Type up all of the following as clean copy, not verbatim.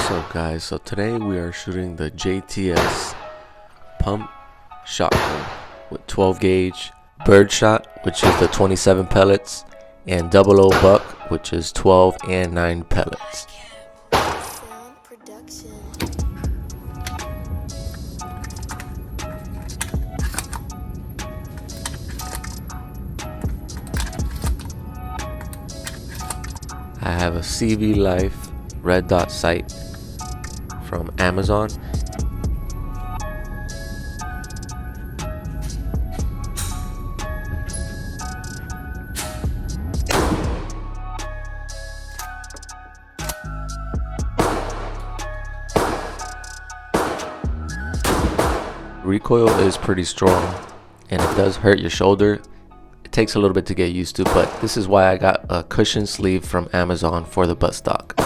What's up guys, so today we are shooting the JTS pump shotgun with 12 gauge, birdshot which is the 27 pellets, and 00 buck which is 12 and 9 pellets. I have a CV Life red dot sight from Amazon. Recoil is pretty strong and it does hurt your shoulder. It takes a little bit to get used to, but this is why I got a cushion sleeve from Amazon for the buttstock.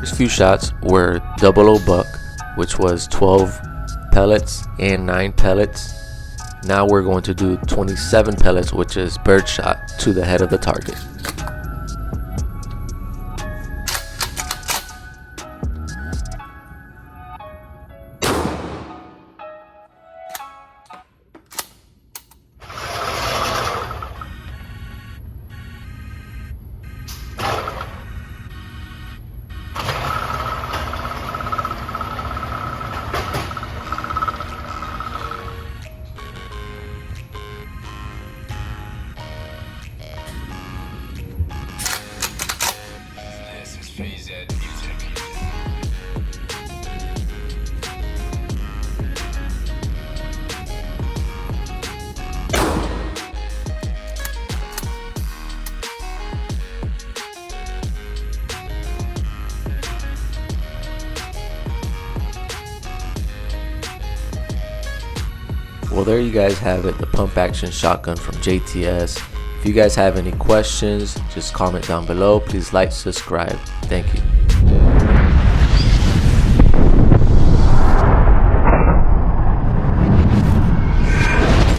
First few shots were 00 buck, which was 12 pellets and 9 pellets. Now we're going to do 27 pellets, which is birdshot to the head of the target. Well, there you guys have it, the pump action shotgun from JTS. If you guys have any questions, just comment down below. Please like, subscribe. Thank you.